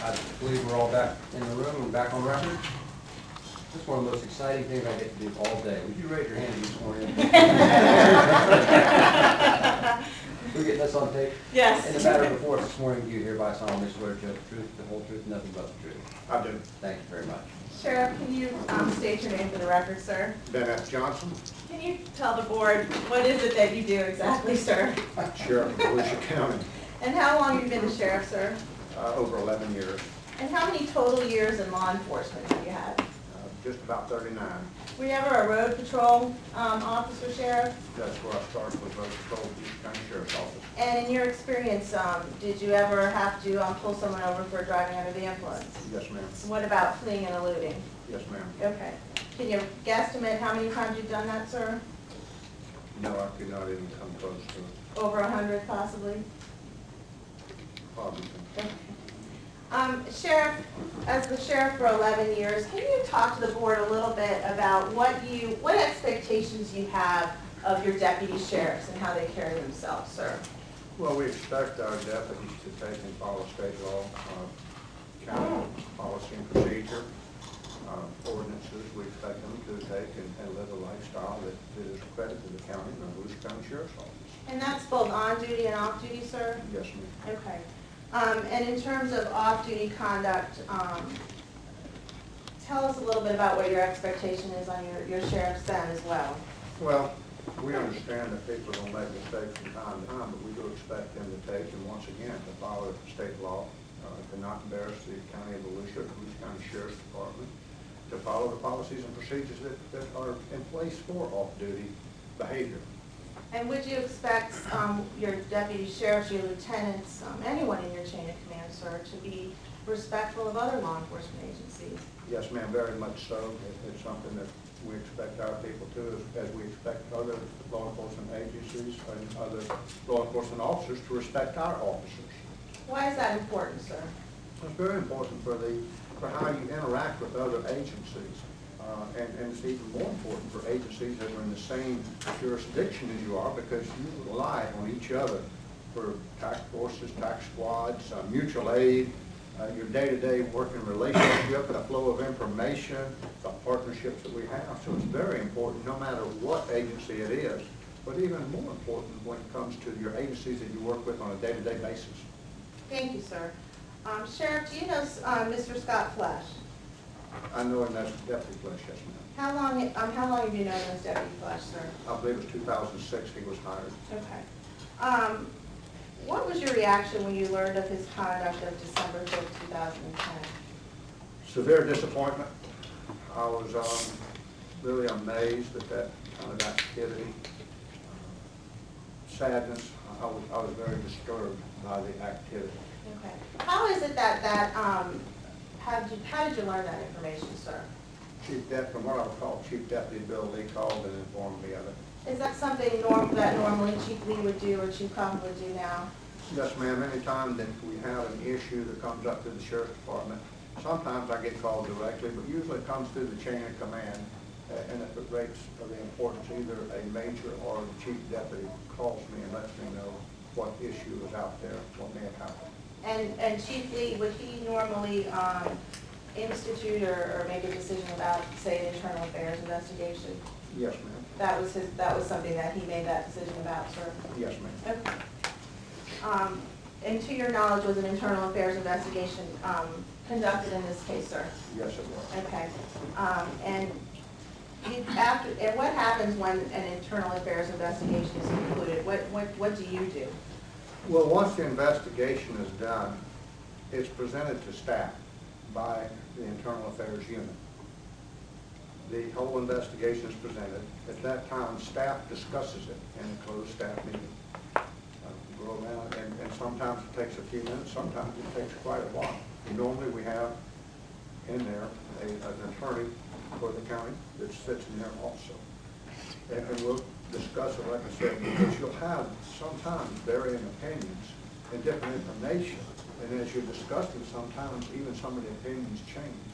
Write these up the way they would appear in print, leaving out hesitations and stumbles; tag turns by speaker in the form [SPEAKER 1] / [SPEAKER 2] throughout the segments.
[SPEAKER 1] I believe we're all back in the room and back on record. This is one of the most exciting things I get to do all day. Would you raise your hand this morning? We're getting this on tape?
[SPEAKER 2] Yes.
[SPEAKER 1] In the matter before us this morning, do you hereby solemnly swear to tell the truth, the whole truth, and nothing but the truth?
[SPEAKER 3] I do.
[SPEAKER 1] Thank you very much.
[SPEAKER 2] Sheriff, can you state your name for the record, sir?
[SPEAKER 3] Ben F. Johnson,
[SPEAKER 2] Can you tell the board what is it that you do exactly, sir?
[SPEAKER 3] Sheriff of Volusia County,
[SPEAKER 2] And how long have you been the sheriff, sir?
[SPEAKER 3] over 11 years,
[SPEAKER 2] And how many total years in law enforcement have you had?
[SPEAKER 3] just about 39.
[SPEAKER 2] Were you ever a road patrol officer, sheriff?
[SPEAKER 3] That's where I started with Road Patrol, Volusia County Sheriff's Office.
[SPEAKER 2] And in your experience, did you ever have to pull someone over for driving under the influence?
[SPEAKER 3] Yes, ma'am.
[SPEAKER 2] What about fleeing and eluding?
[SPEAKER 3] Yes, ma'am.
[SPEAKER 2] Okay. Can you guesstimate how many times you've done that, sir?
[SPEAKER 3] No, I could not even come close to it.
[SPEAKER 2] Over 100, possibly?
[SPEAKER 3] Probably.
[SPEAKER 2] Sheriff, as the sheriff for 11 years, can you talk to the board a little bit about what expectations you have of your deputy sheriffs and how they carry themselves, sir?
[SPEAKER 3] Well, we expect our deputies to take and follow state law, county policy and procedure, ordinances. We expect them to take and live a lifestyle that is a credit to the county and the Volusia County Sheriff's Office.
[SPEAKER 2] And that's both on duty and off duty, sir?
[SPEAKER 3] Yes, ma'am.
[SPEAKER 2] Okay. And in terms of off-duty conduct, tell us a little bit about what your expectation is on your sheriff's then as well.
[SPEAKER 3] Well, we understand that people don't make mistakes from time to time, but we do expect them to take, and once again, to follow state law, to not embarrass the county of Volusia, the Volusia County Sheriff's Department, to follow the policies and procedures that are in place for off-duty behavior.
[SPEAKER 2] And would you expect your deputy sheriffs, your lieutenants, anyone in your chain of command, sir, to be respectful of other law enforcement agencies?
[SPEAKER 3] Yes, ma'am, very much so. It's something that we expect our people to, as we expect other law enforcement agencies and other law enforcement officers to respect our officers.
[SPEAKER 2] Why is that important, sir?
[SPEAKER 3] It's very important for how you interact with other agencies. And it's even more important for agencies that are in the same jurisdiction as you are, because you rely on each other for task forces, task squads, mutual aid, your day-to-day working relationship, the flow of information, the partnerships that we have. So it's very important no matter what agency it is, but even more important when it comes to your agencies that you work with on a day-to-day basis.
[SPEAKER 2] Thank you, sir. Sheriff, do you know Mr. Scott Flesh?
[SPEAKER 3] I know him as Deputy Flesh, yes, ma'am.
[SPEAKER 2] How long have you known him as Deputy Flesh, sir?
[SPEAKER 3] I believe it was 2006 he was hired.
[SPEAKER 2] Okay. What was your reaction when you learned of his conduct of December 5th, 2010?
[SPEAKER 3] Severe disappointment. I was really amazed at that kind of activity. Sadness. I was very disturbed by the activity.
[SPEAKER 2] Okay. How is it how did you learn that information, sir?
[SPEAKER 3] From what I recall, Chief Deputy Bill Lee called and informed me of it.
[SPEAKER 2] Is that something that normally Chief Lee would do or Chief Coffin would do now?
[SPEAKER 3] Yes, ma'am. Anytime that we have an issue that comes up to the Sheriff's Department, sometimes I get called directly, but usually it comes through the chain of command. And if it rates of the importance, either a major or the Chief Deputy calls me and lets me know what issue is out there, what may have happened.
[SPEAKER 2] And Chief Lee, would he normally institute or make a decision about, say, an internal affairs investigation?
[SPEAKER 3] Yes, ma'am.
[SPEAKER 2] That was something that he made that decision about, sir?
[SPEAKER 3] Yes, ma'am.
[SPEAKER 2] Okay. And to your knowledge, was an internal affairs investigation conducted in this case, sir?
[SPEAKER 3] Yes, it was.
[SPEAKER 2] Okay. And what happens when an internal affairs investigation is concluded? What do you do?
[SPEAKER 3] Well, once the investigation is done, it's presented to staff by the Internal Affairs Unit. The whole investigation is presented. At that time, staff discusses it in a closed staff meeting. Go around, and sometimes it takes a few minutes, sometimes it takes quite a while. And normally we have in there an attorney for the county that sits in there also. And we'll discuss it, like I said, because you'll have sometimes varying opinions and different information. And as you're discussing, sometimes even some of the opinions change.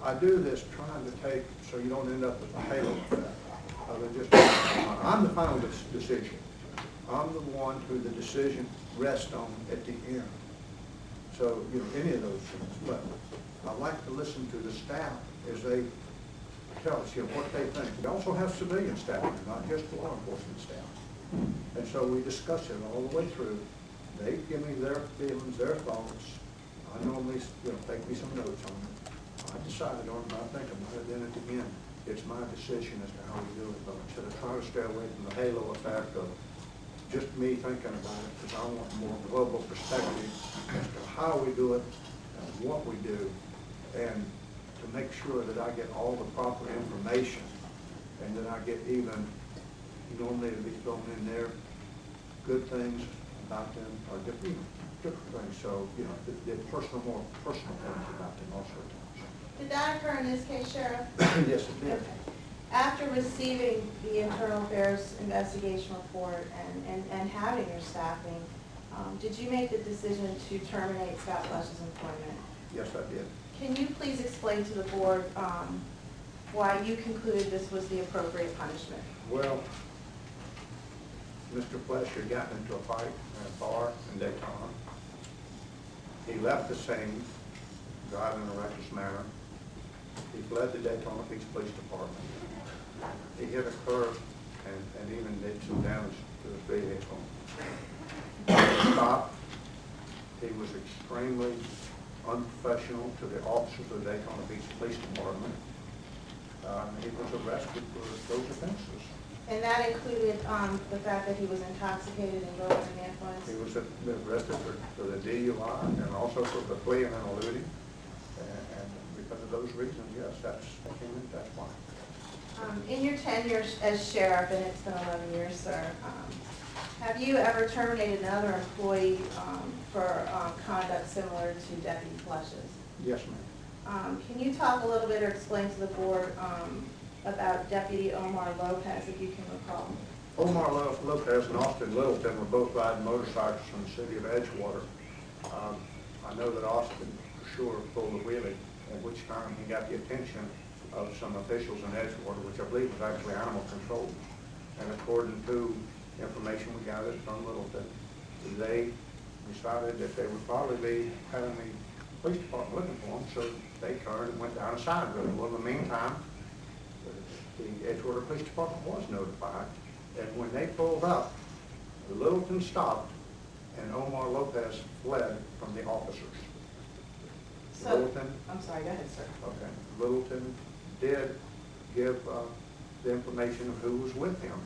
[SPEAKER 3] I do this trying to take, so you don't end up with a halo effect. I'm the final decision. I'm the one who the decision rests on at the end. So, you know, any of those things. But I like to listen to the staff as they tell us, you know, what they think. We also have civilian staff, not just law enforcement staff. And so we discuss it all the way through. They give me their feelings, their thoughts. I normally, you know, take me some notes on it. I decided on it, I think about it, then at the end, it's my decision as to how we do it. But I should try to stay away from the halo effect of just me thinking about it, because I want more global perspective as to how we do it and what we do, and to make sure that I get all the proper information, and that I get even, normally it'll be thrown in there, good things about them, or different things. So, you know, the more personal things about them also.
[SPEAKER 2] Did that occur in this case, Sheriff?
[SPEAKER 3] Yes, it did.
[SPEAKER 2] Okay. After receiving the Internal Affairs investigation report and having your staffing, did you make the decision to terminate Scott Flush's employment?
[SPEAKER 3] Yes, I did.
[SPEAKER 2] Can you please explain to the board why you concluded this was the appropriate punishment?
[SPEAKER 3] Well, Mr. Flesh had gotten into a fight at a bar in Daytona. He left the scene, driving in a reckless manner. He fled the Daytona Beach Police Department. He hit a curb and even did some damage to his vehicle. He stopped. He was extremely unprofessional to the officers of the Daytona Beach Police Department. He was arrested for those offenses.
[SPEAKER 2] And that included the fact that he was intoxicated and drove under the influence?
[SPEAKER 3] He was arrested for the DUI and also for the fleeing and eluding. And because of those reasons, yes, that's why.
[SPEAKER 2] In your tenure as sheriff, and it's been 11 years, sir, have you ever terminated another employee for conduct similar to Deputy Flush's?
[SPEAKER 3] Yes, ma'am.
[SPEAKER 2] Can you talk a little bit or explain to the board about Deputy Omar Lopez, if you can recall?
[SPEAKER 3] Omar Lopez and Austin Littleton were both riding motorcycles from the city of Edgewater. I know that Austin, for sure, pulled the wheelie, at which time he got the attention of some officials in Edgewater, which I believe was actually animal control. And according to information we gathered from Littleton, they decided that they would probably be having the police department looking for them, so they turned and went down a side road. Well, in the meantime, the Edgewater Police Department was notified, and when they pulled up, Littleton stopped, and Omar Lopez fled from the officers.
[SPEAKER 2] So,
[SPEAKER 3] Littleton,
[SPEAKER 2] I'm sorry, go ahead, sir.
[SPEAKER 3] okay, Littleton did give the information of who was with him,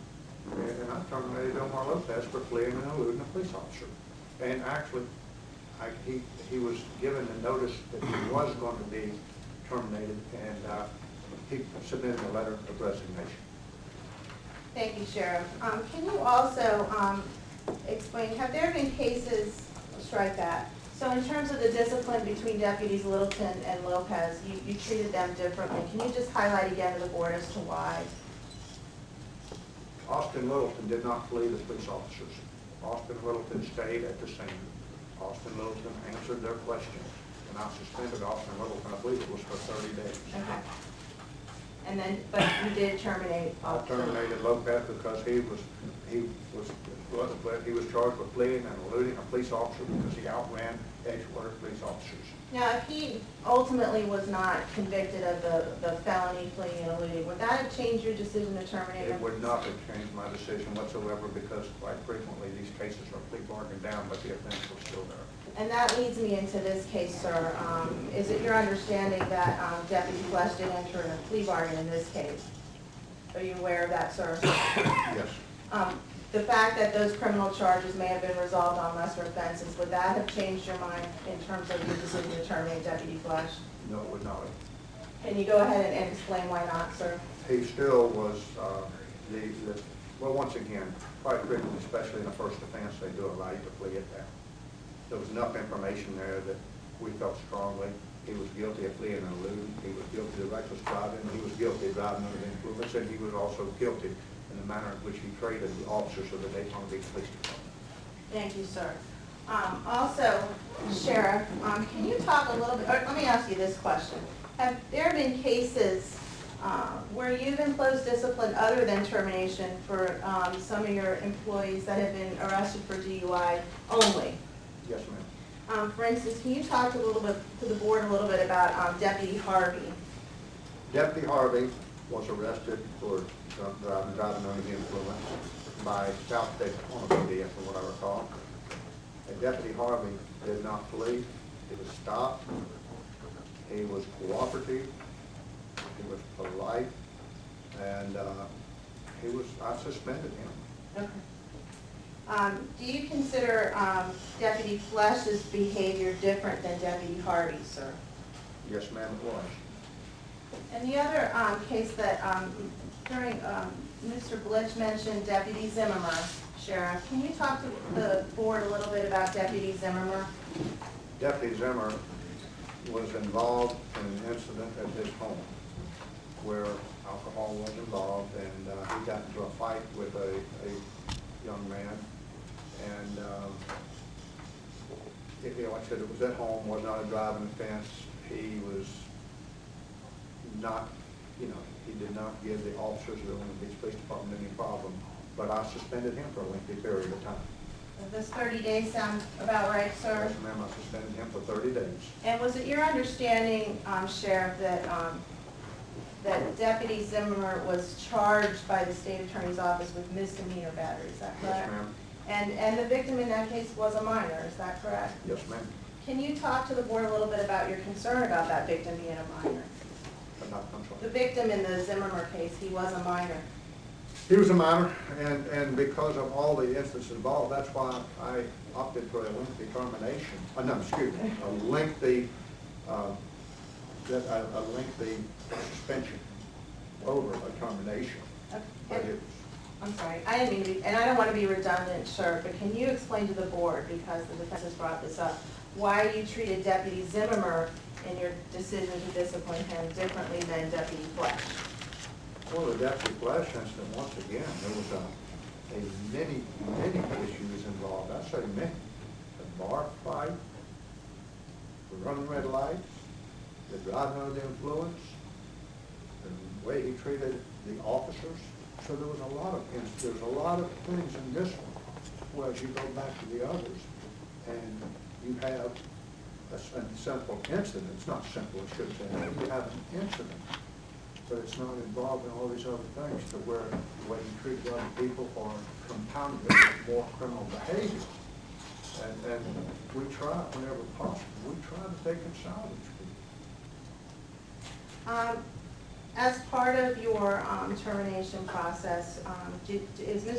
[SPEAKER 3] and I terminated Omar Lopez for fleeing and eluding a police officer. And actually, he was given the notice that he was going to be terminated, and he submitted a letter of resignation.
[SPEAKER 2] Thank you, Sheriff. Can you also explain, have there been cases, strike that, so in terms of the discipline between Deputies Littleton and Lopez, you treated them differently. Can you just highlight again to the board as to why?
[SPEAKER 3] Austin Littleton did not flee the police officers. Austin Littleton stayed at the scene. Austin Littleton answered their questions, and I suspended Austin Littleton, I believe it was for 30 days.
[SPEAKER 2] Okay. And then, but you did terminate.
[SPEAKER 3] I terminated Lopez because he was charged with fleeing and eluding a police officer because he outran Edgewater police officers.
[SPEAKER 2] Now, if he ultimately was not convicted of the felony fleeing and eluding, would that have changed your decision to terminate him?
[SPEAKER 3] It would not have changed my decision whatsoever, because quite frequently these cases are plea bargained down, but the offense was still there.
[SPEAKER 2] And that leads me into this case, sir. Is it your understanding that Deputy Flesh did enter in a plea bargain in this case? Are you aware of that, sir?
[SPEAKER 3] Yes.
[SPEAKER 2] The fact that those criminal charges may have been resolved on lesser offenses, would that have changed your mind in terms of your decision to terminate Deputy Flesh?
[SPEAKER 3] No, it would not.
[SPEAKER 2] Can you go ahead and explain why not, sir?
[SPEAKER 3] He still was, well, once again, quite frequently, especially in the first offense, they do allow you to plea it down. There was enough information there that we felt strongly he was guilty of fleeing and eluding. He was guilty of reckless driving. He was guilty of driving under the influence, and he was also guilty in the manner in which he treated the officers of the Daytona Beach Police Department.
[SPEAKER 2] Thank you, sir. Also, Sheriff, can you talk a little bit, or let me ask you this question. Have there been cases where you've imposed discipline other than termination for some of your employees that have been arrested for DUI only?
[SPEAKER 3] Yes, ma'am.
[SPEAKER 2] For instance, can you talk a little bit to the board a little bit about Deputy Harvey?
[SPEAKER 3] Deputy Harvey was arrested for driving under the influence by South Daytona PD, from what I recall. And Deputy Harvey did not flee. He was stopped. He was cooperative. He was polite. And I suspended him.
[SPEAKER 2] Okay. Do you consider Deputy Flesh's behavior different than Deputy Harvey's, sir?
[SPEAKER 3] Yes, ma'am, it was.
[SPEAKER 2] And the other case that during Mr. Blitch mentioned Deputy Zimmermer, Sheriff. Can you talk to the board a little bit about Deputy Zimmermer?
[SPEAKER 3] Deputy Zimmer was involved in an incident at his home where alcohol was involved, and he got into a fight with a young man. And like I said, it was at home, was not a driving offense. He was not, he did not give the officers of the Orleans Beach Police Department any problem, but I suspended him for a lengthy period of time.
[SPEAKER 2] Does this 30 days sound about right, sir?
[SPEAKER 3] Yes, ma'am, I suspended him for 30 days.
[SPEAKER 2] And was it your understanding, Sheriff, that that Deputy Zimmermer was charged by the State Attorney's Office with misdemeanor battery, is that correct?
[SPEAKER 3] Yes, ma'am.
[SPEAKER 2] And the victim in that case was a minor, is that correct?
[SPEAKER 3] Yes, ma'am.
[SPEAKER 2] Can you talk to the board a little bit about your concern about that victim being a minor?
[SPEAKER 3] I'm sorry.
[SPEAKER 2] The victim in the Zimmermer case, he was a minor.
[SPEAKER 3] He was a minor, and because of all the instances involved, that's why I opted for a lengthy termination. A lengthy, a lengthy suspension over a termination.
[SPEAKER 2] Okay. I'm sorry, I didn't mean to be, and I don't want to be redundant, sir, but can you explain to the board, because the defense has brought this up, why you treated Deputy Zimmermer in your decision to discipline him differently than Deputy Flesh?
[SPEAKER 3] Well, the Deputy Flesh incident, once again, there was many issues involved. I say many. The bar fight, the running red lights, the driving under the influence, the way he treated the officers. So there was a lot of things in this one. Well, as you go back to the others, and you have a simple incident. It's not simple, I should say. You have an incident, but it's not involved in all these other things to where the way you treat other people are compounded with more criminal behavior. And we try, whenever possible, we try to take and salvage people.
[SPEAKER 2] As part of your termination process, is Mr.